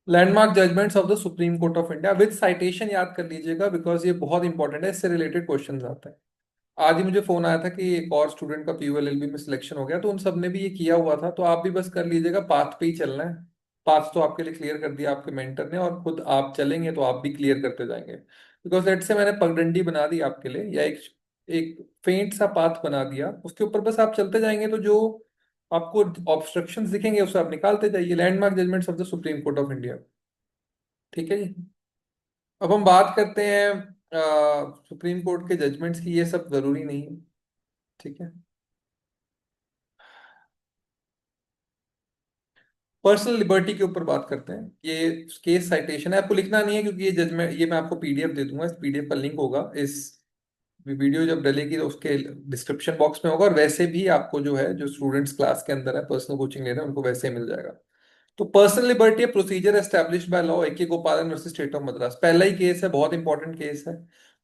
Landmark judgments of the supreme court of India with citation याद कर लीजिएगा, because ये बहुत इंपॉर्टेंट है, इससे रिलेटेड क्वेश्चंस आते हैं। आज ही मुझे फोन आया था कि एक और स्टूडेंट का पीयूएलएलबी में सिलेक्शन हो गया, तो उन सब ने भी ये किया हुआ था, तो आप भी बस कर लीजिएगा, पाथ पे ही चलना है। पाथ तो आपके लिए क्लियर कर दिया आपके मेंटर ने, और खुद आप चलेंगे तो आप भी क्लियर करते जाएंगे। बिकॉज लेट से मैंने पगडंडी बना दी आपके लिए, या एक एक फेंट सा पाथ बना दिया, उसके ऊपर बस आप चलते जाएंगे, तो जो आपको ऑब्स्ट्रक्शंस दिखेंगे उसे आप निकालते जाइए। Landmark judgments of the supreme court of India. ठीक है जी। अब हम बात करते हैं सुप्रीम कोर्ट के जजमेंट्स की, ये सब जरूरी नहीं है। ठीक है। पर्सनल लिबर्टी के ऊपर बात करते हैं। ये केस साइटेशन है, आपको लिखना नहीं है, क्योंकि ये जजमेंट, ये मैं आपको पीडीएफ दे दूंगा, इस पीडीएफ का लिंक होगा इस वीडियो जब डलेगी तो उसके डिस्क्रिप्शन बॉक्स में होगा, और वैसे भी आपको जो है, जो स्टूडेंट्स क्लास के अंदर है, पर्सनल कोचिंग ले रहे हैं, उनको वैसे ही मिल जाएगा। तो personal liberty procedure established by law, A K Gopalan versus state of Madras, पहला ही केस है, बहुत इंपॉर्टेंट केस है।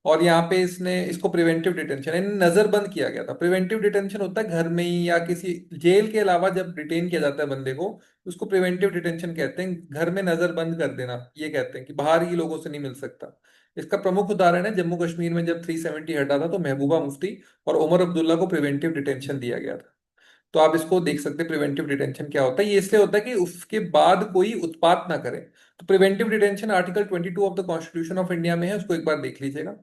और यहाँ पे इसने इसको प्रिवेंटिव डिटेंशन यानी नजरबंद किया गया था। प्रिवेंटिव डिटेंशन होता है घर में ही या किसी जेल के अलावा जब डिटेन किया जाता है बंदे को, उसको प्रिवेंटिव डिटेंशन कहते हैं। घर में नजरबंद कर देना, ये कहते हैं कि बाहर ही लोगों से नहीं मिल सकता। इसका प्रमुख उदाहरण है जम्मू कश्मीर में जब 370 हटा था, तो महबूबा मुफ्ती और उमर अब्दुल्ला को प्रिवेंटिव डिटेंशन दिया गया था। तो आप इसको देख सकते हैं, प्रिवेंटिव डिटेंशन क्या होता है। ये इसलिए होता है कि उसके बाद कोई उत्पात ना करे। तो preventive detention article 22 of the constitution of India में है, उसको एक बार देख लीजिएगा।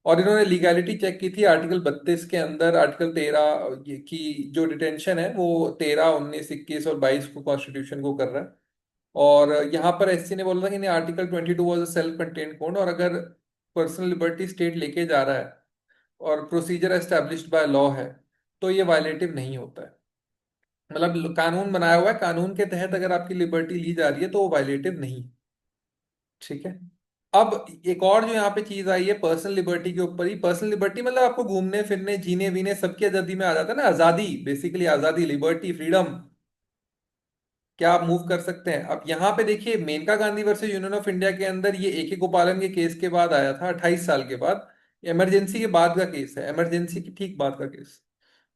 और इन्होंने लीगैलिटी चेक की थी आर्टिकल 32 के अंदर, आर्टिकल 13 की जो डिटेंशन है वो 13, 19, 21 और 22 को कॉन्स्टिट्यूशन को कर रहा है। और यहाँ पर एससी ने बोला था कि नहीं, article 22 was a self contained code, और अगर पर्सनल लिबर्टी स्टेट लेके जा रहा है और प्रोसीजर एस्टेब्लिश्ड बाय लॉ है, तो ये वायलेटिव नहीं होता है। मतलब कानून बनाया हुआ है, कानून के तहत अगर आपकी लिबर्टी ली जा रही है तो वो वायलेटिव नहीं। ठीक है। अब एक और जो यहाँ पे चीज आई है पर्सनल लिबर्टी के ऊपर ही, पर्सनल लिबर्टी मतलब आपको घूमने फिरने जीने वीने सबकी आजादी में आ जाता है ना, आजादी, बेसिकली आजादी, लिबर्टी, फ्रीडम, क्या आप मूव कर सकते हैं। अब यहाँ पे देखिए, Maneka Gandhi versus union of India के अंदर ये ए के गोपालन के केस के बाद आया था, 28 साल के बाद। इमरजेंसी के बाद का केस है, इमरजेंसी की ठीक बाद का केस।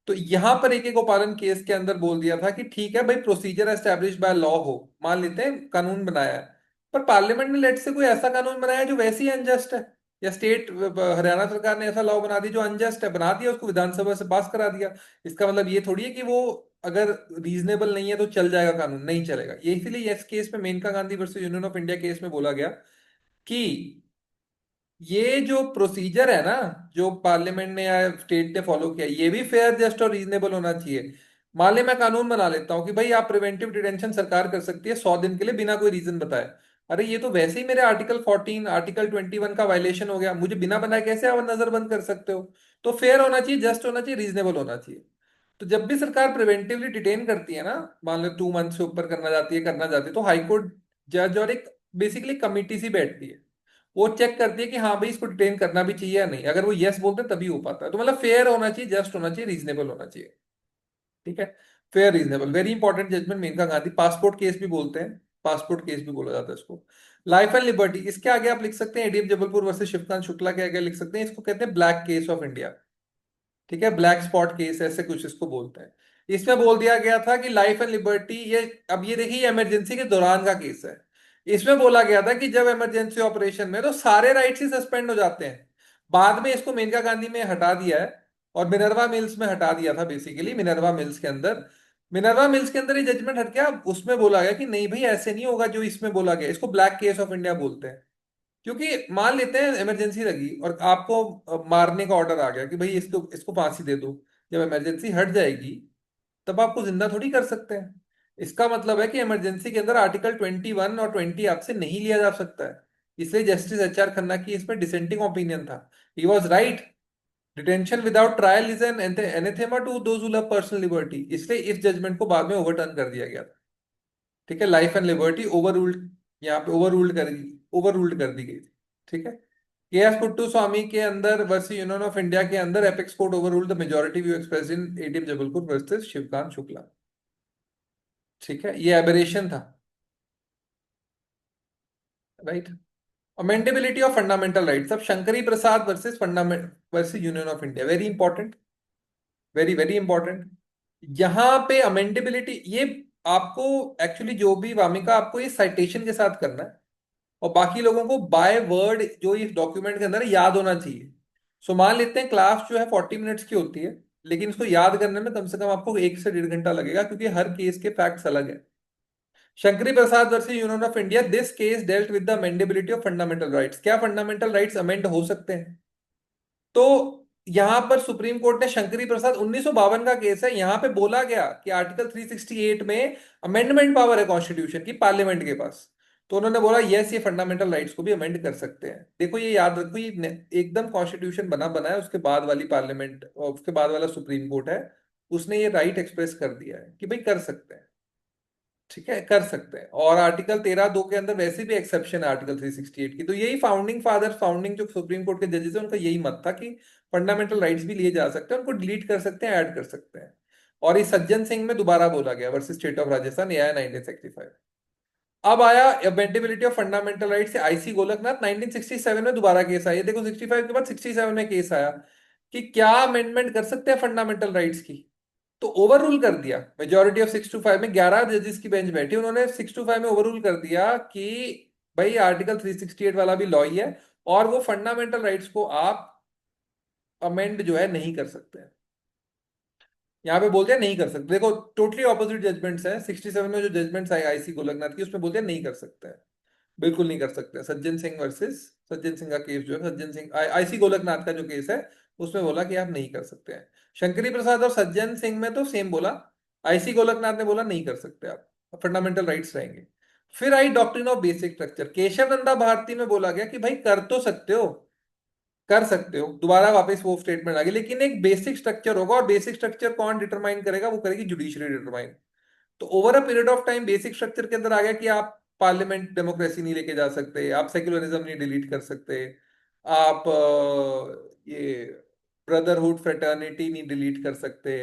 तो यहां पर एक गोपालन केस के अंदर बोल दिया था कि ठीक है भाई, प्रोसीजर एस्टेब्लिश बाय लॉ हो, मान लेते हैं कानून बनाया है, पर पार्लियामेंट ने लेट से कोई ऐसा कानून बनाया है जो वैसे ही अनजस्ट है, या स्टेट हरियाणा सरकार ने ऐसा लॉ बना दिया जो अनजस्ट है, बना दिया, उसको विधानसभा से पास करा दिया। इसका मतलब ये थोड़ी है कि वो अगर रीजनेबल नहीं है तो चल जाएगा कानून, नहीं चलेगा। ये इसीलिए इस केस में, Maneka Gandhi versus union of India case में बोला गया कि ये जो प्रोसीजर है ना, जो पार्लियामेंट ने या स्टेट ने फॉलो किया, ये भी फेयर, जस्ट और रीजनेबल होना चाहिए। मान ले मैं कानून बना लेता हूँ कि भाई आप प्रिवेंटिव डिटेंशन सरकार कर सकती है 100 दिन के लिए बिना कोई रीजन बताए। अरे ये तो वैसे ही मेरे आर्टिकल 14, आर्टिकल 21 का वायलेशन हो गया, मुझे बिना बनाए कैसे आप नजरबंद कर सकते हो। तो फेयर होना चाहिए, जस्ट होना चाहिए, रीजनेबल होना चाहिए। तो जब भी सरकार प्रिवेंटिवली डिटेन करती है ना, मान लो 2 मंथ से ऊपर करना चाहती है तो हाईकोर्ट जज और एक बेसिकली कमिटी सी बैठती है, वो चेक करती है कि हाँ भाई इसको डिटेन करना भी चाहिए या नहीं। अगर वो यस बोलते हैं तभी हो पाता है। तो मतलब फेयर होना चाहिए, जस्ट होना चाहिए, रीजनेबल होना चाहिए। ठीक है। Fair reasonable, very important judgment Maneka Gandhi. Passport case भी बोलते हैं, पासपोर्ट केस भी बोला जाता है इसको। लाइफ एंड लिबर्टी, इसके आगे आप लिख सकते हैं एडीएम जबलपुर वर्सेस शिवकांत शुक्ला के आगे लिख सकते हैं, इसको कहते हैं ब्लैक केस ऑफ इंडिया। ठीक है, ब्लैक स्पॉट केस ऐसे कुछ इसको बोलते हैं। इसमें बोल दिया गया था कि लाइफ एंड लिबर्टी, ये अब ये देखिए, इमरजेंसी के दौरान का केस है। इसमें बोला गया था कि जब इमरजेंसी ऑपरेशन में तो सारे राइट्स ही सस्पेंड हो जाते हैं। बाद में इसको मेनका गांधी में हटा दिया है, और मिनर्वा मिल्स में हटा दिया था, बेसिकली मिनर्वा मिल्स के अंदर ये जजमेंट हट गया। उसमें बोला गया कि नहीं भाई ऐसे नहीं होगा जो इसमें बोला गया, इसको ब्लैक केस ऑफ इंडिया बोलते हैं। क्योंकि मान लेते हैं इमरजेंसी लगी और आपको मारने का ऑर्डर आ गया कि भाई इसको इसको फांसी दे दो, जब इमरजेंसी हट जाएगी तब आपको जिंदा थोड़ी कर सकते हैं। इसका मतलब है कि इमरजेंसी के अंदर आर्टिकल 21 और 20 आपसे नहीं लिया जा सकता है। इसलिए जस्टिस एच आर खन्ना की इसमें डिसेंटिंग ओपिनियन था। He was right, detention without trial is an anathema to those who love personal liberty. इसलिए इस जजमेंट को बाद में ओवरटर्न कर दिया गया था। ठीक है, life and liberty over ruled, यहाँ पे ओवर रूल्ड कर दी गई थी। ठीक है। के एस पुट्टू स्वामी के अंदर वर्सेस यूनियन ऑफ इंडिया के अंदर apex court overruled the majority view express in ADM Jabalpur versus Shivkant Shukla. ठीक है, ये एबरेशन था। Right. Amendability of fundamental rights, अब Shankari Prasad versus fundament versus union of India, very important, very very important. यहां पे amendability, ये आपको एक्चुअली जो भी वामिका, आपको ये साइटेशन के साथ करना है, और बाकी लोगों को बाय वर्ड जो इस डॉक्यूमेंट के अंदर है याद होना चाहिए। सो मान लेते हैं क्लास जो है 40 मिनट्स की होती है, लेकिन इसको याद करने में कम से कम आपको 1 से 1.5 घंटा लगेगा, क्योंकि हर केस के फैक्ट्स अलग है। Shankari Prasad versus union of India, this case dealt with the amendability of fundamental rights. क्या फंडामेंटल राइट्स अमेंड हो सकते हैं? तो यहां पर सुप्रीम कोर्ट ने, शंकरी प्रसाद 1952 का केस है, यहां पे बोला गया कि आर्टिकल 368 में अमेंडमेंट पावर है कॉन्स्टिट्यूशन की पार्लियामेंट के पास। तो उन्होंने बोला यस, ये फंडामेंटल राइट्स को भी अमेंड कर सकते हैं। देखो ये याद रखो, ये एकदम कॉन्स्टिट्यूशन बना बनाया, उसके बाद वाली पार्लियामेंट और उसके बाद वाला सुप्रीम कोर्ट है, उसने ये राइट एक्सप्रेस कर दिया है कि भाई कर सकते हैं। ठीक है, कर सकते हैं। और आर्टिकल 13(2) के अंदर वैसे भी एक्सेप्शन है आर्टिकल 368 की। तो यही फाउंडिंग फादर, फाउंडिंग जो सुप्रीम कोर्ट के जजेस हैं, उनका यही मत था कि फंडामेंटल राइट्स भी लिए जा सकते हैं, उनको डिलीट कर सकते हैं, ऐड कर सकते हैं। और ये सज्जन सिंह में दोबारा बोला गया वर्सेस स्टेट ऑफ राजस्थान, ये आया 1965। अब आया अमेंडेबिलिटी ऑफ फंडामेंटल राइट से आईसी गोलकनाथ, 1967 में दोबारा केस आया। देखो 65 के बाद 67 में केस आया कि क्या अमेंडमेंट कर सकते हैं फंडामेंटल राइट्स की। तो ओवर रूल कर दिया, मेजोरिटी ऑफ 6-5 में 11 जजेस की बेंच बैठी, उन्होंने 6-5 में ओवर रूल कर दिया कि भाई आर्टिकल 368 वाला भी लॉ ही है, और वो फंडामेंटल राइट्स को आप अमेंड जो है नहीं कर सकते हैं। यहाँ पे बोलते हैं नहीं कर सकते। देखो टोटली ऑपोजिट जजमेंट्स हैं, 67 में जो जजमेंट्स आई आईसी गोलकनाथ की, उसमें बोलते हैं नहीं कर सकते हैं, बिल्कुल नहीं कर सकते। सज्जन सिंह वर्सेस, सज्जन सिंह का केस जो है, सज्जन सिंह आईसी गोलकनाथ का जो केस है, उसमें बोला कि आप नहीं कर सकते हैं। शंकरी प्रसाद और सज्जन सिंह में तो सेम बोला, आईसी गोलकनाथ ने बोला नहीं कर सकते आप, फंडामेंटल राइट्स रहेंगे। फिर आई doctrine of basic structure, Kesavananda Bharati में बोला गया कि भाई कर तो सकते हो, कर सकते हो, दोबारा वापस वो स्टेटमेंट आ गई, लेकिन एक बेसिक स्ट्रक्चर होगा, और बेसिक स्ट्रक्चर कौन डिटरमाइन करेगा? वो करेगी जुडिशरी डिटरमाइन। तो over a period of time basic structure के अंदर आ गया कि आप पार्लियामेंट डेमोक्रेसी नहीं लेके जा सकते, आप सेक्युलरिज्म नहीं डिलीट कर सकते, आप ये ब्रदरहुड फ्रेटर्निटी नहीं डिलीट कर सकते,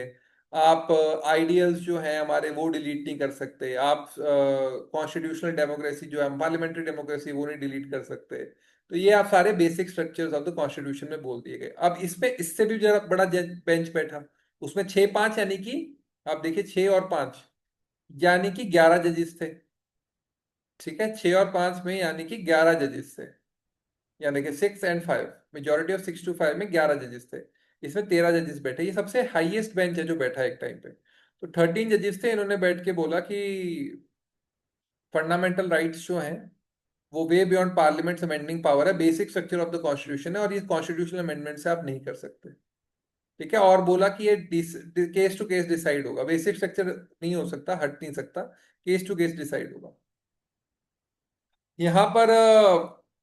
आप आइडियल्स जो हैं हमारे वो डिलीट नहीं कर सकते, आप कॉन्स्टिट्यूशनल डेमोक्रेसी जो है, पार्लियामेंट्री डेमोक्रेसी, वो नहीं डिलीट कर सकते। तो ये आप सारे basic structures of the constitution में बोल दिए गए। अब इसमें इससे भी जरा बड़ा बेंच बैठा, उसमें 6-5 यानी कि, आप देखिए 6 और 5, यानी कि 11 जजेस थे। ठीक है, 6 और 5 में यानी कि 11 जजेस थे, यानी कि 6 and 5, मेजोरिटी ऑफ 6-5 में 11 जजेस थे। इसमें 13 जजेस बैठे, ये सबसे हाईएस्ट बेंच है जो बैठा है एक टाइम पे। तो 13 जजेस थे, इन्होंने बैठ के बोला कि फंडामेंटल राइट्स जो हैं वो वे बियॉन्ड पार्लियामेंट अमेंडिंग पावर है, basic structure of the constitution है, और ये कॉन्स्टिट्यूशनल अमेंडमेंट से आप नहीं कर सकते। ठीक है, और बोला कि ये केस टू केस डिसाइड होगा, बेसिक स्ट्रक्चर नहीं हो सकता, हट नहीं सकता, केस टू केस डिसाइड होगा। यहाँ पर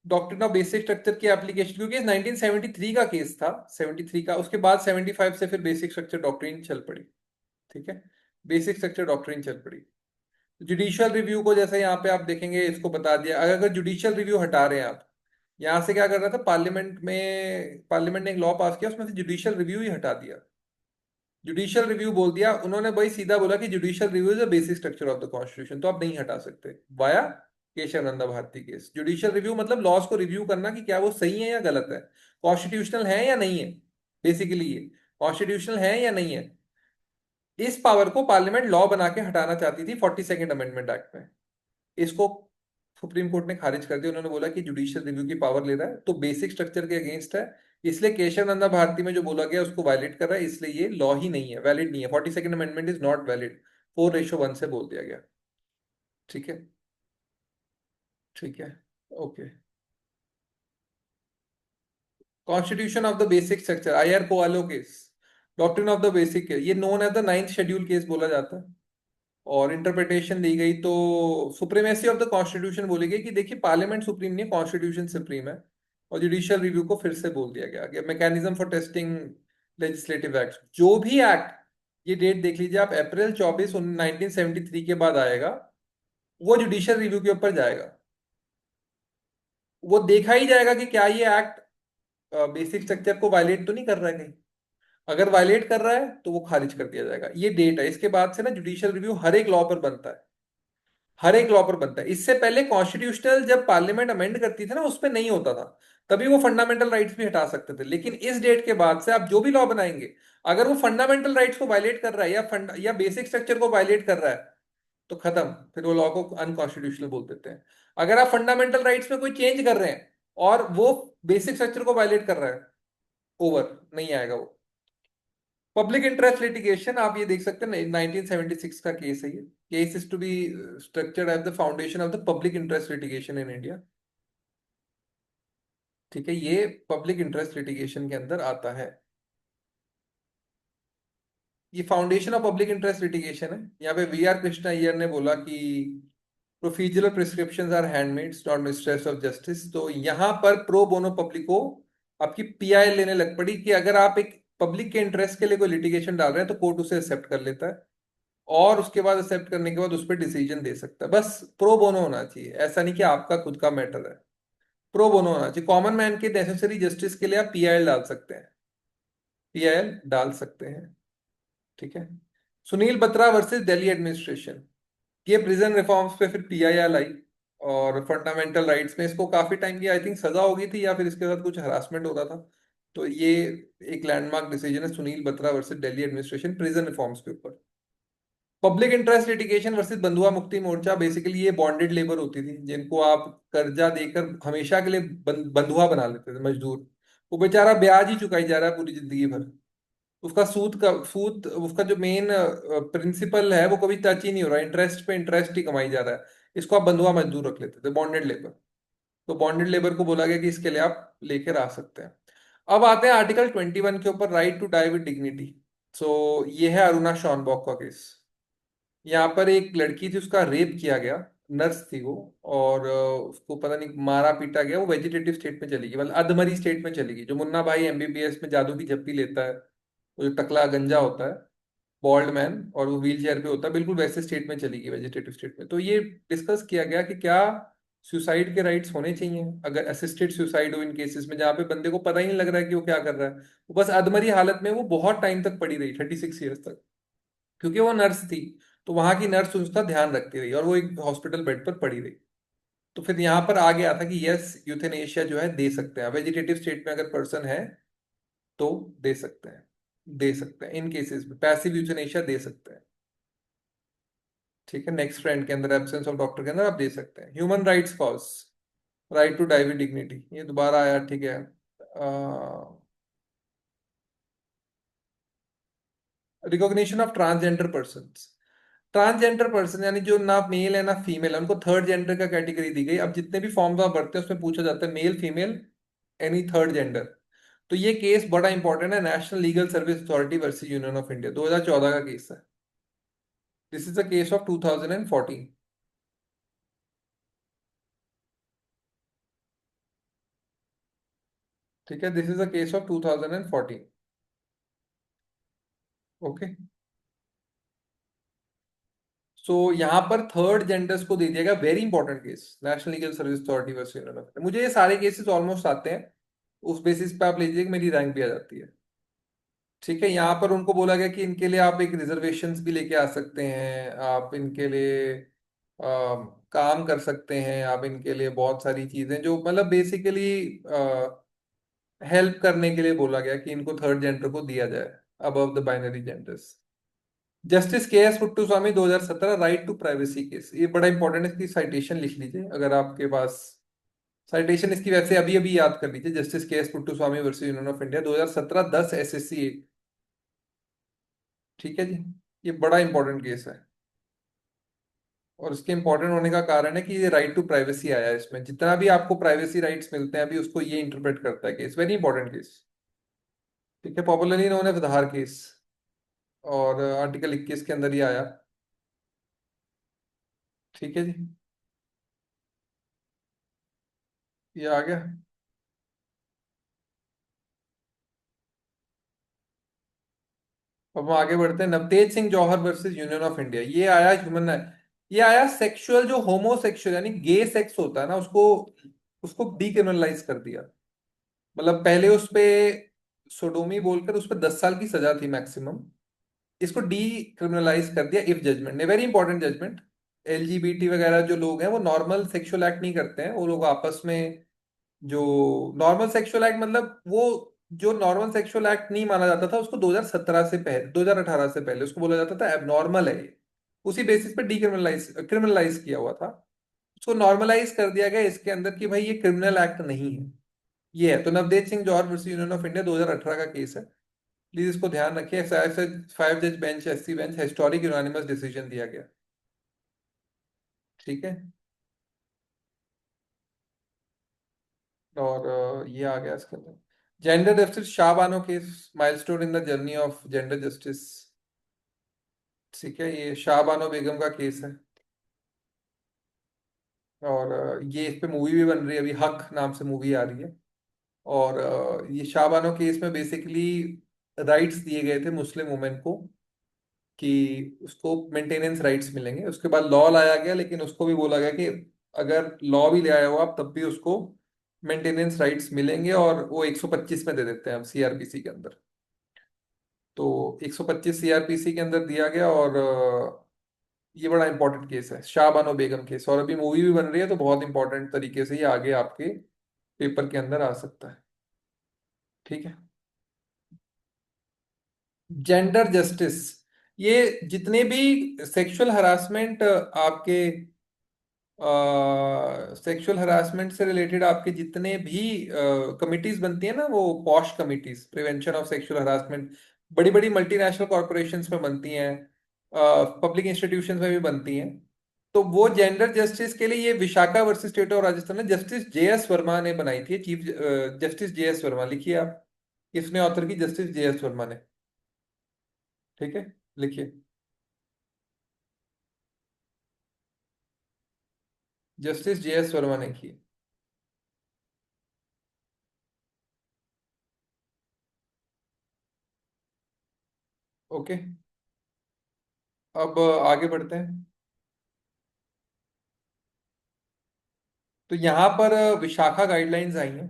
डॉक्ट्रिन ऑफ बेसिक स्ट्रक्चर की एप्लीकेशन, क्योंकि 1973 का केस था, 73 का, उसके बाद 75 से फिर बेसिक स्ट्रक्चर डॉक्ट्रिन चल पड़ी। ठीक है, बेसिक स्ट्रक्चर डॉक्ट्रिन चल पड़ी। जुडिशियल रिव्यू को जैसे यहाँ पे आप देखेंगे, इसको बता दिया, अगर जुडिशियल रिव्यू हटा रहे हैं आप, यहाँ से क्या कर रहा था पार्लियामेंट में, पार्लियामेंट ने एक लॉ पास किया, उसमें से जुडिशियल रिव्यू ही हटा दिया। जुडिशियल रिव्यू बोल दिया उन्होंने, भाई सीधा बोला कि judicial review is a basic structure of the constitution, तो आप नहीं हटा सकते। Via Kesavananda Bharati case, judicial review मतलब लॉज को रिव्यू करना कि क्या वो सही है या गलत है, कॉन्स्टिट्यूशनल है या नहीं है, बेसिकली ये कॉन्स्टिट्यूशनल है या नहीं है। इस पावर को पार्लियामेंट लॉ बना के हटाना चाहती थी 42nd अमेंडमेंट एक्ट में। इसको सुप्रीम कोर्ट ने खारिज कर दिया, उन्होंने बोला कि जुडिशियल रिव्यू की पावर ले रहा है तो बेसिक स्ट्रक्चर के अगेंस्ट है, इसलिए केशव नंदा भारती में जो बोला गया उसको वायलेट कर रहा है, इसलिए ये लॉ ही नहीं है, वैलिड नहीं है, 42nd amendment is not valid, 4:1 से बोल दिया गया। ठीक है, ठीक है, okay. Constitution of the basic structure, IR Coelho case, doctrine of the basic, ये known as the 9th schedule case बोला जाता है। और इंटरप्रिटेशन दी गई तो सुप्रीमेसी ऑफ द कॉन्स्टिट्यूशन बोली गई कि देखिए पार्लियामेंट सुप्रीम नहीं, कॉन्स्टिट्यूशन सुप्रीम है। और जुडिशियल रिव्यू को फिर से बोल दिया गया कि mechanism for testing legislative act, जो भी एक्ट, ये डेट देख लीजिए आप, अप्रैल 24 1973 के बाद आएगा, वो जुडिशियल रिव्यू के ऊपर जाएगा। वो देखा ही जाएगा कि क्या ये एक्ट बेसिक स्ट्रक्चर को वायलेट तो नहीं कर रहा है कहीं। अगर वायलेट कर रहा है तो वो खारिज कर दिया जाएगा। ये डेट है, इसके बाद से ना जुडिशियल रिव्यू हर एक लॉ पर बनता है, हर एक लॉ पर बनता है। इससे पहले कॉन्स्टिट्यूशनल जब पार्लियामेंट अमेंड करती थी ना, उस पर नहीं होता था, तभी वो फंडामेंटल राइट्स भी हटा सकते थे। लेकिन इस डेट के बाद से आप जो भी लॉ बनाएंगे, अगर वो फंडामेंटल राइट्स को वायलेट कर रहा है या बेसिक स्ट्रक्चर को वायलेट कर रहा है, तो खत्म, फिर वो लॉ को अनकॉन्स्टिट्यूशनल बोल देते हैं। अगर आप फंडामेंटल राइट्स में कोई चेंज कर रहे हैं और वो बेसिक स्ट्रक्चर को वायलेट कर रहा है, ओवर, नहीं आएगा वो। पब्लिक इंटरेस्ट लिटिगेशन आप ये देख सकते हैं, 1976 का केस है ये। Case is to be structured as the foundation of the public interest litigation in India. ठीक है, ये पब्लिक इंटरेस्ट लिटिगेशन के अंदर आता है। ये foundation of public interest litigation है। यहाँ पे वी आर कृष्णा अय्यर ने बोला कि procedural prescriptions are handmaids not mistress of justice. तो यहाँ पर प्रो बोनो पब्लिको आपकी पीआई लेने लग पड़ी कि अगर आप एक पब्लिक के इंटरेस्ट के लिए कोई लिटिगेशन डाल रहे हैं तो कोर्ट उसे एक्सेप्ट कर लेता है, और उसके बाद एक्सेप्ट करने के बाद उस पर डिसीजन दे सकता है। बस प्रो बोनो होना चाहिए, ऐसा नहीं कि आपका खुद का मैटर है। प्रो बोनो होना चाहिए। कॉमन मैन के नेसेसरी जस्टिस के लिए आप पीआईएल डाल सकते हैं, पीआईएल डाल सकते हैं। ठीक है। सुनील बत्रा वर्सेस दिल्ली एडमिनिस्ट्रेशन, ये प्रिजन रिफॉर्म्स पे फिर पीआईएल आई, और फंडामेंटल राइट्स में इसको काफी टाइम की आई थिंक सजा हो गई थी, या फिर इसके साथ कुछ हरासमेंट हो रहा था। तो ये एक लैंडमार्क डिसीजन है, Sunil Batra versus Delhi administration prison reforms के ऊपर। पब्लिक इंटरेस्ट लिटिगेशन वर्सेस बंधुआ मुक्ति मोर्चा, बेसिकली ये बॉन्डेड लेबर होती थी जिनको आप कर्जा देकर हमेशा के लिए बंधुआ बना लेते थे, मजदूर। वो बेचारा ब्याज ही चुकाई जा रहा है पूरी जिंदगी भर, उसका सूद उसका जो मेन प्रिंसिपल है वो कभी टच ही नहीं हो रहा, इंटरेस्ट पे इंटरेस्ट ही कमाई जा रहा है। इसको आप बंधुआ मजदूर रख लेते थे, बॉन्डेड लेबर। तो बॉन्डेड लेबर को बोला गया कि इसके लिए आप लेकर आ सकते हैं। अब आते हैं आर्टिकल 21 के ऊपर, right to die with dignity. So ये है अरुणा शॉनबॉक का केस। यहाँ पर एक लड़की थी, उसका रेप किया गया, नर्स थी वो, और उसको पता नहीं मारा पीटा गया। वो वेजिटेटिव स्टेट में चली गई, मतलब अधमरी स्टेट में चली गई, जो मुन्ना भाई एमबीबीएस में जादू की झप्पी लेता है, वो जो टकला गंजा होता है, बॉल्ड मैन, और वो व्हील चेयर पे होता है, बिल्कुल वैसे स्टेट में चली गई, वेजिटेटिव स्टेट में। तो ये डिस्कस किया गया कि क्या सुसाइड के राइट्स होने चाहिए अगर असिस्टेड सुसाइड हो, इन केसेस में जहाँ पे बंदे को पता ही नहीं लग रहा है कि वो क्या कर रहा है, वो बस अधमरी हालत में वो बहुत टाइम तक पड़ी रही, 36 ईयर्स तक, क्योंकि वो नर्स थी। तो वहां की नर्स उसका ध्यान रखती रही और वो एक हॉस्पिटल बेड पर पड़ी रही। तो फिर यहाँ पर आ गया था कि यस, यूथेनेशिया जो है दे सकते हैं, वेजिटेटिव स्टेट में अगर पर्सन है तो दे सकते हैं, दे सकते हैं इन केसेस में पैसिव यूथेनेशिया दे सकते हैं। ठीक है, नेक्स्ट फ्रेंड के अंदर एब्सेंस ऑफ डॉक्टर के अंदर आप दे सकते हैं। Human rights cause, right to die with dignity, ये दोबारा आया। ठीक है, recognition of transgender person. Transgender person यानी जो ना मेल है ना फीमेल है, उनको थर्ड जेंडर का कैटेगरी दी गई। अब जितने भी फॉर्म्स आप भरते हैं उसमें पूछा जाता है male female any third gender. तो ये केस बड़ा इंपॉर्टेंट है, national legal service authority versus union of India, 2014 का केस है। This is the case of 2014। ठीक है, this is the case of 2014। Okay. So यहाँ पर थर्ड जेंडर्स को दे दिया गया, very important case, national legal service authority versus union of India. मुझे ये सारे केसेस ऑलमोस्ट आते हैं, उस बेसिस पे आप लीजिए कि मेरी रैंक भी आ जाती है। ठीक है, यहाँ पर उनको बोला गया कि इनके लिए आप एक रिजर्वेशंस भी लेके आ सकते हैं, आप इनके लिए काम कर सकते हैं, आप इनके लिए बहुत सारी चीजें जो मतलब बेसिकली हेल्प करने के लिए बोला गया कि इनको थर्ड जेंडर को दिया जाए above the binary genders. Justice K S Puttaswamy 2017, right to privacy case, ये बड़ा इंपॉर्टेंट है, इसकी साइटेशन लिख लीजिए अगर आपके पास साइटेशन इसकी, वैसे अभी अभी याद कर लीजिए। Justice K S puttu Swami versus union of India 2017, 10 SSC। ठीक है जी, ये बड़ा इंपॉर्टेंट केस है, और इसके इंपॉर्टेंट होने का कारण है कि ये राइट टू प्राइवेसी आया है इसमें, जितना भी आपको प्राइवेसी राइट्स मिलते हैं अभी उसको ये इंटरप्रेट करता है केस, वेरी इंपॉर्टेंट केस। ठीक है, पॉपुलरली नोन एज धार केस, और आर्टिकल 21 के अंदर ही आया। ठीक है जी, ये आ गया। अब हम आगे बढ़ते हैं, नवतेज सिंह जौहर वर्सेस यूनियन ऑफ इंडिया, ये आया ह्यूमन, ये आया सेक्सुअल, जो होमोसेक्सुअल यानी गे सेक्स होता है ना, उसको उसको डीक्रिमिनलाइज कर दिया। मतलब पहले उस पे सोडोमी बोलकर उस पे 10 साल की सजा थी मैक्सिमम, इसको डीक्रिमिनलाइज कर दिया इफ जजमेंट ने, वेरी इंपॉर्टेंट जजमेंट। एलजीबीटी वगैरह जो लोग हैं वो नॉर्मल सेक्सुअल एक्ट नहीं करते हैं, वो लोग आपस में जो नॉर्मल सेक्सुअल एक्ट, मतलब वो जो नॉर्मल सेक्सुअल एक्ट नहीं माना जाता था उसको 2017 से पहले, 2018 से पहले उसको बोला जाता था एबनॉर्मल है ये। उसी बेसिस पे डीक्रिमिनलाइज क्रिमिनलाइज किया हुआ था। उसको नॉर्मलाइज कर दिया गया इसके अंदर कि भाई ये क्रिमिनल एक्ट नहीं है। ये है तो नवदेत सिंह जौहर वर्सेस यूनियन ऑफ इंडिया 2018 का केस है। प्लीज इसको ध्यान रखिए। 5 जज bench, SC bench, historic unanimous decision दिया गया। ठीक है। और ये आ गया इसके अंदर। Gender justice Shah Bano case, milestone in the journey of gender justice. ठीक है, ये शाहबानो बेगम का केस है। और ये इस पे मूवी भी बन रही है अभी, हक नाम से मूवी आ रही है। और ये शाहबानो केस में बेसिकली राइट्स दिए गए थे मुस्लिम वुमेन को कि उसको मेंटेनेंस राइट्स मिलेंगे। उसके बाद लॉ लाया गया, लेकिन उसको भी बोला गया कि अगर लॉ भी ले आए हो आप तब भी उसको मेंटेनेंस राइट्स मिलेंगे, और वो 125 में दे देते हैं हम सीआरपीसी के अंदर। तो 125 सीआरपीसी के अंदर दिया गया। और ये बड़ा इंपॉर्टेंट केस है शाहबानो बेगम केस, और अभी मूवी भी बन रही है, तो बहुत इंपॉर्टेंट तरीके से ये आगे आपके पेपर के अंदर आ सकता है। ठीक है। जेंडर जस्टिस, ये जितने भी सेक्सुअल हरासमेंट आपके सेक्सुअल हरासमेंट से रिलेटेड आपके जितने भी कमिटीज बनती है ना, वो posh committees, prevention of sexual harassment, बड़ी बड़ी मल्टीनेशनल कॉरपोरेशंस में बनती हैं, पब्लिक इंस्टीट्यूशंस में भी बनती हैं। तो वो जेंडर जस्टिस के लिए ये Vishakha versus state of Rajasthan में जस्टिस जेएस वर्मा ने बनाई थी। चीफ जस्टिस जेएस वर्मा, लिखिए आप, किसने ऑथर की? जस्टिस जेएस वर्मा ने। ठीक है, लिखिए, जस्टिस जेएस वर्मा ने की। ओके, अब आगे बढ़ते हैं। तो यहाँ पर विशाखा गाइडलाइंस आई हैं,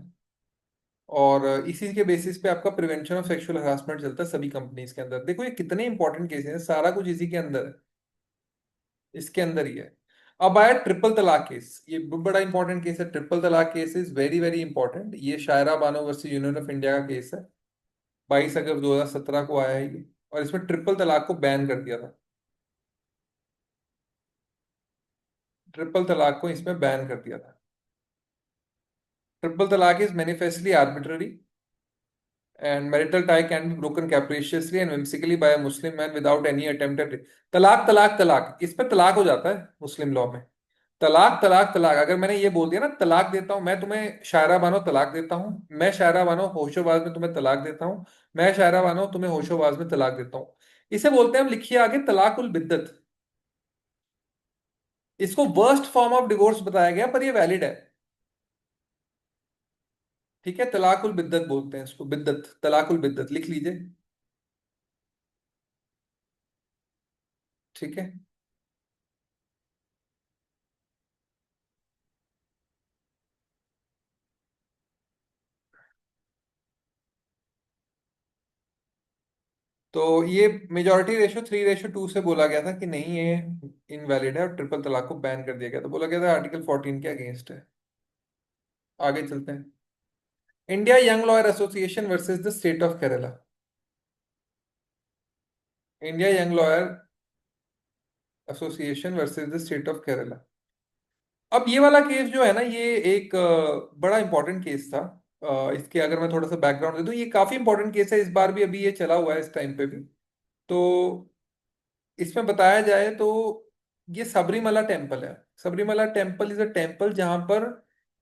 और इसी के बेसिस पे आपका प्रिवेंशन ऑफ सेक्सुअल हरासमेंट चलता है सभी कंपनीज के अंदर। देखो ये कितने इंपॉर्टेंट केसेस हैं, सारा कुछ इसी के अंदर है, इसके अंदर ही है। अब आया ट्रिपल तलाक केस, ये बड़ा इंपॉर्टेंट केस है। ट्रिपल तलाक case is very very important. ये Shayara Bano versus union of India का केस है। 22 अगस्त 2017 को आया है ये, और इसमें ट्रिपल तलाक को बैन कर दिया था। ट्रिपल तलाक को इसमें बैन कर दिया था। ट्रिपल तलाक is manifestly arbitrary and marital tie can be broken capriciously and whimsically by a Muslim man without any attempt at तलाक तलाक तलाक, इस पे तलाक हो जाता है मुस्लिम लॉ में। तलाक तलाक तलाक, अगर मैंने ये बोल दिया ना, तलाक देता हूं मैं तुम्हें शायरा बानो, तलाक देता हूं मैं शायरा बानो, होशोबाज में तुम्हें तलाक देता हूं मैं शायरा बानो, तुम्हें होशोबाज में तलाक देता हूं, इसे बोलते हैं हम, लिखिए आगे, तलाक उल बिद्दत। इसको वर्स्ट फॉर्म ऑफ डिवोर्स बताया गया, पर ये वैलिड है। ठीक है, तलाक उल बिद्दत बोलते हैं इसको, बिद्दत, तलाक उल बिद्दत लिख लीजिए। ठीक है। तो ये मेजॉरिटी रेशो 3:2 से बोला गया था कि नहीं, ये इनवैलिड है, और ट्रिपल तलाक को बैन कर दिया गया था। बोला गया था आर्टिकल 14 के अगेंस्ट है। आगे चलते हैं। India young lawyer association versus the state of Kerala. India young lawyer association versus the state of Kerala. अब ये वाला केस जो है ना, ये एक बड़ा इंपॉर्टेंट केस था। इसके अगर मैं थोड़ा सा बैकग्राउंड दे दूं, ये काफी इंपॉर्टेंट केस है, इस बार भी अभी ये चला हुआ है इस टाइम पे भी। तो इसमें बताया जाए तो ये सबरीमला टेम्पल है। Sabarimala temple is a temple जहां पर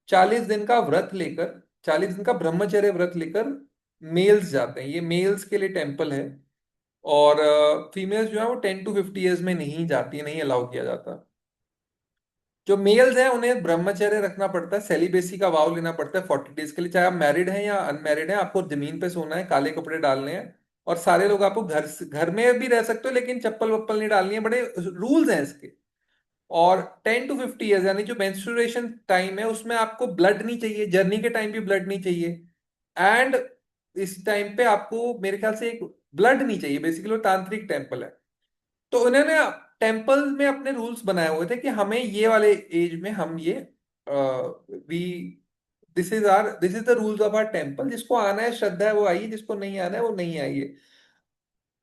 40 दिन का व्रत लेकर, 40 दिन का ब्रह्मचर्य व्रत लेकर मेल्स जाते हैं। ये मेल्स के लिए टेम्पल है। और फीमेल्स जो है वो 10 to 50 ईयर्स में नहीं जाती, नहीं अलाउ किया जाता। जो मेल्स हैं उन्हें ब्रह्मचर्य रखना पड़ता है, सेलिबेसी का वाव लेना पड़ता है 40 डेज के लिए, चाहे आप मैरिड हैं या अनमैरिड हैं। आपको जमीन पे सोना है, काले कपड़े डालने हैं, और सारे लोग, आपको घर में भी रह सकते हो लेकिन चप्पल वप्पल नहीं डालनी है, बड़े रूल्स हैं इसके। और 10 to 50 ईयर्स यानी जो मेंस्ट्रुएशन टाइम है उसमें आपको ब्लड नहीं चाहिए, जर्नी के टाइम भी ब्लड नहीं चाहिए, एंड इस टाइम पे आपको मेरे ख्याल से एक ब्लड नहीं चाहिए। बेसिकली वो तांत्रिक टेम्पल है। तो उन्होंने टेम्पल में अपने रूल्स बनाए हुए थे कि हमें ये वाले एज में हम ये we this is the rules of our temple, जिसको आना है श्रद्धा है वो आइए, जिसको नहीं आना है वो नहीं आइए।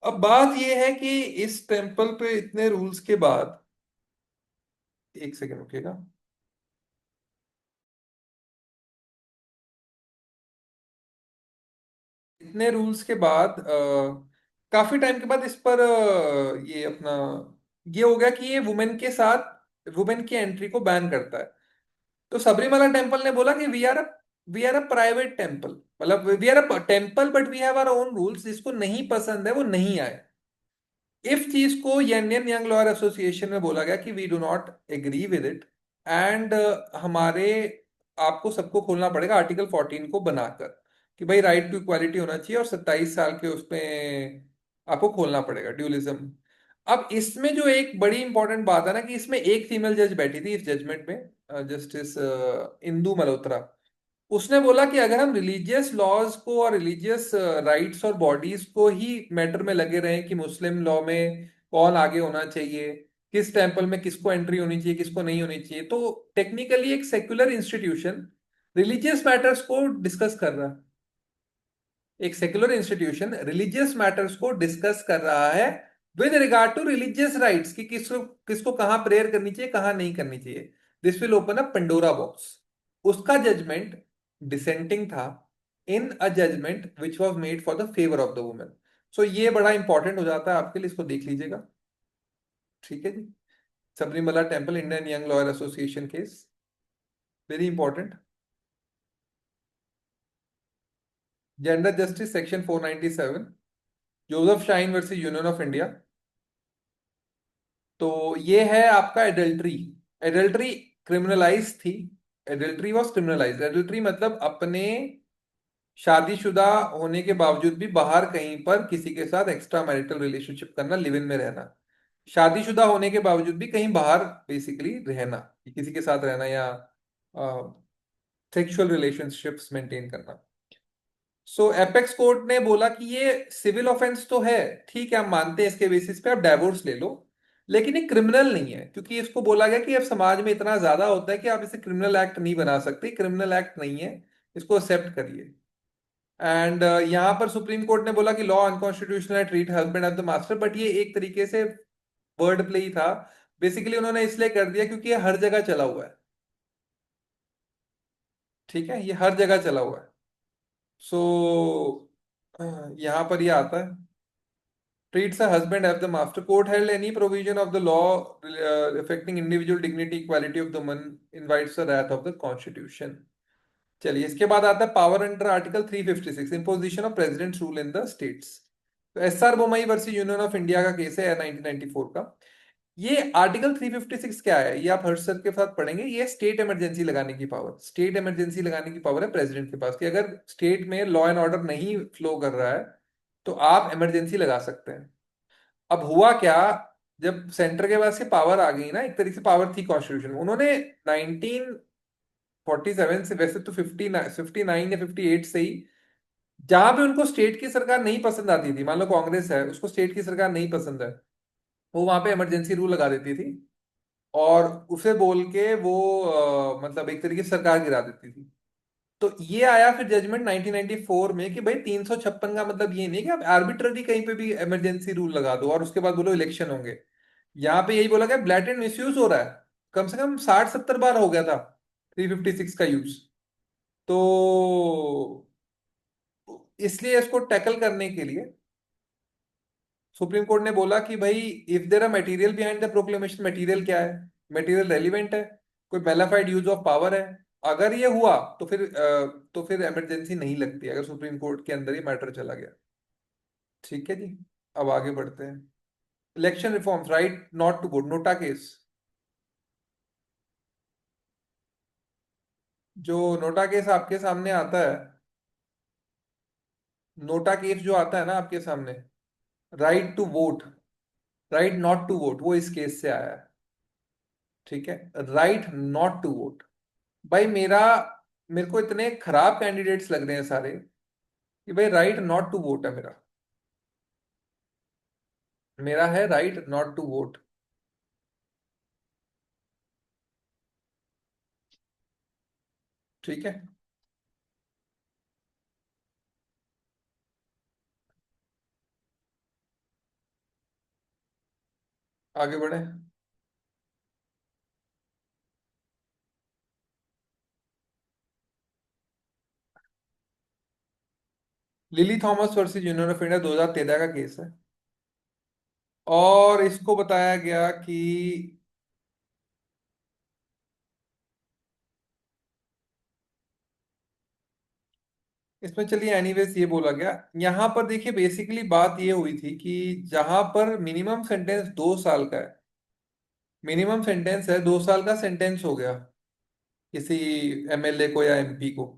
अब बात यह है कि इस टेम्पल पे इतने रूल्स के बाद, एक सेकेंड रुकिएगा। इतने रूल्स के बाद काफी टाइम के बाद इस पर ये अपना ये हो गया कि ये वुमेन के साथ वुमेन की एंट्री को बैन करता है। तो सबरीमला टेम्पल ने बोला कि we are a private temple, मतलब we are a temple but we have our own rules, जिसको नहीं पसंद है वो नहीं आए। इस चीज को इंडियन यंग लॉयर एसोसिएशन में बोला गया कि we do not agree with it, and हमारे आपको सबको खोलना पड़ेगा आर्टिकल 14 को बनाकर, कि भाई राइट टू इक्वालिटी होना चाहिए और 27 साल के उसमें आपको खोलना पड़ेगा ड्यूलिज्म। अब इसमें जो एक बड़ी इंपॉर्टेंट बात है ना, कि इसमें एक फीमेल जज बैठी थी इस जजमेंट में, जस्टिस इंदु मल्होत्रा। उसने बोला कि अगर हम रिलीजियस लॉज को और रिलीजियस राइट्स और बॉडीज को ही मैटर में लगे रहें कि मुस्लिम लॉ में कौन आगे होना चाहिए, किस टेम्पल में किसको एंट्री होनी चाहिए किसको नहीं होनी चाहिए, तो टेक्निकली एक सेक्युलर इंस्टीट्यूशन रिलीजियस मैटर्स को डिस्कस कर रहा है। एक सेक्युलर इंस्टीट्यूशन रिलीजियस मैटर्स को डिस्कस कर रहा है with regard to religious rights, कि किसको किसको कहां प्रेयर करनी चाहिए कहां नहीं करनी चाहिए। This will open a Pandora box. उसका जजमेंट डिसेंटिंग था in a judgment which was made for the favour of the women. So ये बड़ा इंपॉर्टेंट हो जाता है आपके लिए, इसको देख लीजिएगा। ठीक है जी। Sabarimala temple Indian young lawyer association case, very important. Gender justice section 497, Joseph Shine versus union of India. तो ये है आपका एडल्ट्री। एडल्ट्री क्रिमिनलाइज थी। Adultery was criminalize. एडल्ट्री मतलब अपने शादीशुदा होने के बावजूद भी बाहर कहीं पर किसी के साथ एक्स्ट्रा मैरिटल रिलेशनशिप करना, लिव इन में रहना। शादीशुदा होने के बावजूद भी कहीं बाहर बेसिकली रहना, किसी के साथ रहना या सेक्सुअल रिलेशनशिप्स मेंटेन करना। सो एपेक्स कोर्ट ने बोला कि ये सिविल ऑफेंस तो है, ठीक है हम मानते हैं इसके बेसिस पे आप डाइवोर्स ले लो, लेकिन ये क्रिमिनल नहीं है, क्योंकि इसको बोला गया कि अब समाज में इतना ज्यादा होता है कि आप इसे क्रिमिनल एक्ट नहीं बना सकते, क्रिमिनल एक्ट नहीं है, इसको एक्सेप्ट करिए। एंड यहाँ पर सुप्रीम कोर्ट ने बोला कि लॉ अनकॉन्स्टिट्यूशनल है, treat husband as the master, but ये एक तरीके से वर्ड प्ले ही था। बेसिकली उन्होंने इसलिए कर दिया क्योंकि ये हर जगह चला हुआ है। ठीक है, ये हर जगह चला हुआ है। सो यहाँ पर ये आता है, treats a husband as the master. Court held any provision of the law affecting individual dignity, equality of the woman invites the wrath of the constitution. चलिए, इसके बाद आता है power under article 356, imposition of president's rule in the states. तो SR Bommai versus union of India का case है 1994 का। ये आर्टिकल 356 क्या है, ये आप हर्ष सर के साथ पढ़ेंगे। ये स्टेट इमरजेंसी लगाने की पावर, स्टेट इमरजेंसी लगाने की पावर है प्रेसिडेंट के पास, कि अगर स्टेट में लॉ एंड ऑर्डर नहीं फ्लो कर रहा है तो आप इमरजेंसी लगा सकते हैं। अब हुआ क्या, जब सेंटर के पास ये पावर आ गई ना, एक तरीके से पावर थी कॉन्स्टिट्यूशन में, उन्होंने 1947 से, वैसे तो 59 या 58 से ही, जहां पे उनको स्टेट की सरकार नहीं पसंद आती थी, मान लो कांग्रेस है उसको स्टेट की सरकार नहीं पसंद है, वो वहां पे इमरजेंसी रूल लगा देती थी और उसे बोल के वो मतलब एक तरीके से सरकार गिरा देती थी। तो ये आया फिर जजमेंट 1994 में कि भाई 356 का मतलब ये नहीं कि आप आर्बिट्ररी कहीं पे भी इमरजेंसी रूल लगा दो और उसके बाद बोलो इलेक्शन होंगे। यहाँ पे यही बोला गया ब्लैटेंट मिसयूज हो रहा है, कम से कम 60-70 बार हो गया था 356 का यूज। तो इसलिए इसको टैकल करने के लिए सुप्रीम कोर्ट ने बोला कि भाई if there are material behind the proclamation, material क्या है, मटेरियल रेलिवेंट है, कोई बेलाफाइड यूज ऑफ पावर है, अगर ये हुआ तो फिर इमरजेंसी नहीं लगती अगर सुप्रीम कोर्ट के अंदर ही मैटर चला गया। ठीक है जी। अब आगे बढ़ते हैं। Election reforms, right not to vote, NOTA case. जो नोटा केस आपके सामने आता है, नोटा केस जो आता है ना आपके सामने, right to vote, right not to vote, वो इस केस से आया है। ठीक है, राइट नॉट टू वोट। भाई मेरे को इतने खराब कैंडिडेट्स लग रहे हैं सारे, कि भाई राइट नॉट टू वोट है मेरा, मेरा है राइट नॉट टू वोट। ठीक है। आगे बढ़े। Lily Thomas versus union of India 2013 का केस है। और इसको बताया गया कि इसमें, चलिए एनीवेज ये बोला गया, यहां पर देखिए बेसिकली बात ये हुई थी कि जहां पर मिनिमम सेंटेंस 2 साल का है, मिनिमम सेंटेंस है 2 साल का, सेंटेंस हो गया किसी एमएलए को या एमपी को।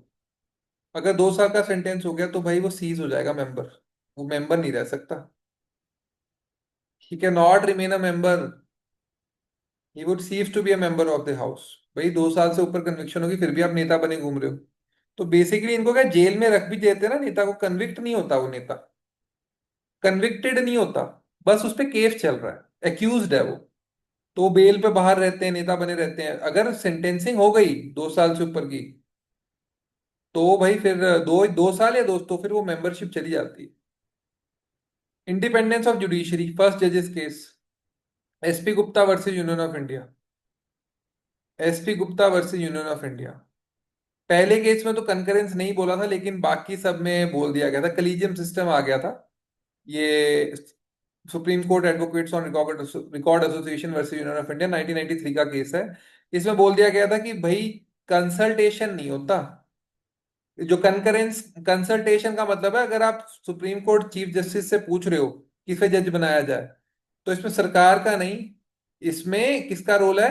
अगर 2 साल का सेंटेंस हो गया तो भाई वो सीज हो जाएगा मेंबर, वो मेंबर नहीं रह सकता। He can not remain a member, he would cease to be a member of the house. भाई 2 साल से ऊपर कन्विक्शन होगी फिर भी आप नेता बने घूम रहे हो, तो बेसिकली इनको क्या जेल में रख भी देते हैं ना नेता को, कन्विक्ट नहीं होता वो नेता, कन्विक्टेड नहीं होता, बस उस पे केस चल रहा है, एक्यूज्ड है वो, तो वो बेल पे बाहर रहते हैं, नेता बने रहते हैं। अगर सेंटेंसिंग हो गई 2 साल से ऊपर की, तो भाई फिर दो 2 साल या तो फिर वो मेंबरशिप चली जाती है। इंडिपेंडेंस ऑफ जुडिशरी, फर्स्ट जजेस case, SP Gupta versus union of India, SP Gupta versus union of India. पहले केस में तो कंकरेंस नहीं बोला था, लेकिन बाकी सब में बोल दिया गया था, कलीजियम सिस्टम आ गया था। ये supreme court advocates on record record association versus union of India 1993 का केस है। इसमें बोल दिया गया था कि भाई कंसल्टेशन नहीं होता, जो कंकरेंस, कंसल्टेशन का मतलब है अगर आप सुप्रीम कोर्ट चीफ जस्टिस से पूछ रहे हो किसे जज बनाया जाए, तो इसमें सरकार का नहीं, इसमें किसका रोल है,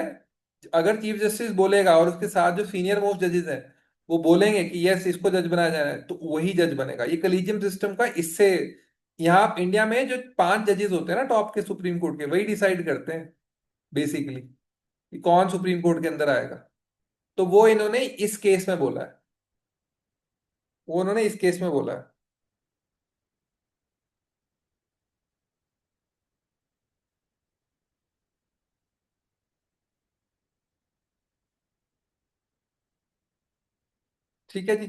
अगर चीफ जस्टिस बोलेगा और उसके साथ जो सीनियर मोस्ट जजेस हैं वो बोलेंगे कि यस इसको जज बनाया जाना है, तो वही जज बनेगा। ये कलीजियम सिस्टम का, इससे यहाँ इंडिया में जो 5 जजेस होते हैं ना टॉप के सुप्रीम कोर्ट के, वही डिसाइड करते हैं बेसिकली कि कौन सुप्रीम कोर्ट के अंदर आएगा। तो वो इन्होंने इस केस में बोला है, वो उन्होंने इस केस में बोला है। ठीक है जी।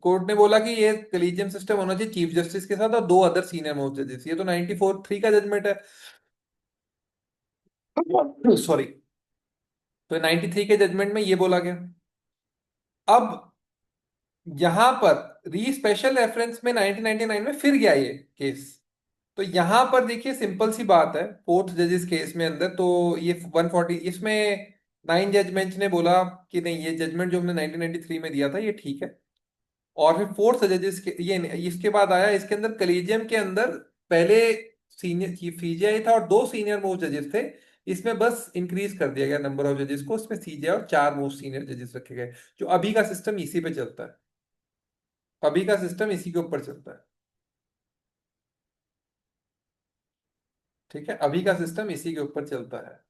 कोर्ट ने बोला कि ये कलीजियम सिस्टम होना चाहिए चीफ जस्टिस के साथ और 2 अदर सीनियर मोस्ट जजेस, ये तो 94 3 का जजमेंट है, सॉरी। तो 93 के जजमेंट में ये बोला गया। अब यहां पर री स्पेशल रेफरेंस में 1999 में फिर गया ये केस। तो यहां पर देखिए सिंपल सी बात है, फोर्थ जजेस केस में अंदर तो ये 140 इसमें 9 जजमेंट्स ने बोला कि नहीं ये जजमेंट जो हमने 1993 में दिया था ये ठीक है। और फिर फोर्थ जजेस के ये इसके बाद आया, इसके अंदर कलीजियम के अंदर पहले सीनियर चीफ सीजेआई था और 2 सीनियर मोस्ट जजेस थे, इसमें बस इंक्रीज कर दिया गया नंबर ऑफ जजेस को, इसमें सीजेआई और 4 मोस्ट सीनियर जजेस रखे गए। जो अभी का सिस्टम इसी पे चलता है, अभी का सिस्टम इसी के ऊपर चलता है। ठीक है, अभी का सिस्टम इसी के ऊपर चलता है।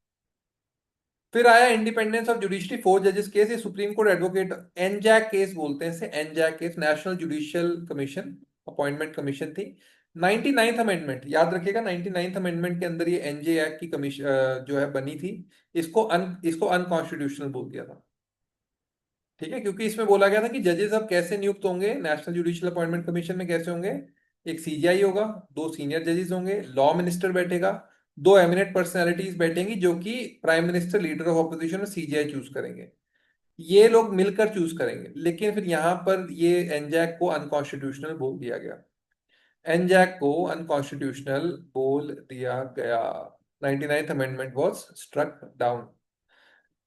फिर आया इंडिपेंडेंस ऑफ जुडिशरी, 4 जजेस केस, ये सुप्रीम कोर्ट एडवोकेट, एनजैक केस बोलते हैं इसे, एनजैक case, national judicial commission appointment commission थी। 99th अमेंडमेंट याद रखिएगा, 99th अमेंडमेंट के अंदर ये एनजे एक्ट की कमीशन जो है बनी थी, इसको अनकॉन्स्टिट्यूशनल बोल दिया था। ठीक है, क्योंकि इसमें बोला गया था कि जजेस अब कैसे नियुक्त होंगे नेशनल जुडिशियल अपॉइंटमेंट कमीशन में, कैसे होंगे, एक सीजीआई होगा, 2 सीनियर जजेस होंगे, लॉ मिनिस्टर बैठेगा, 2 एमिनेंट पर्सनैलिटीज बैठेंगी जो कि prime minister, leader of opposition और सीजीआई चूज करेंगे। ये लोग मिलकर चूज करेंगे, लेकिन फिर यहां पर ये एनजैक को अनकॉन्स्टिट्यूशनल बोल दिया गया, एनजैक को अनकॉन्स्टिट्यूशनल बोल दिया गया। 99th amendment was struck down.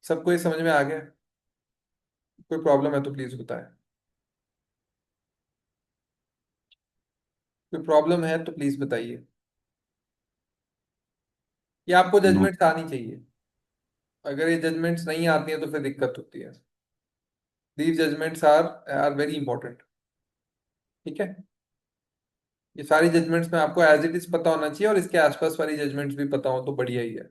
सबको ये समझ में आ गया? कोई प्रॉब्लम है तो प्लीज बताएं, कोई प्रॉब्लम है तो प्लीज बताइए। ये आपको नो। जजमेंट्स आनी चाहिए, अगर ये जजमेंट्स नहीं आती हैं तो फिर दिक्कत होती है। These judgments are very important. ठीक है, ये सारी जजमेंट्स में आपको एज इट इज पता होना चाहिए, और इसके आसपास वाली जजमेंट्स भी पता हो तो बढ़िया ही है।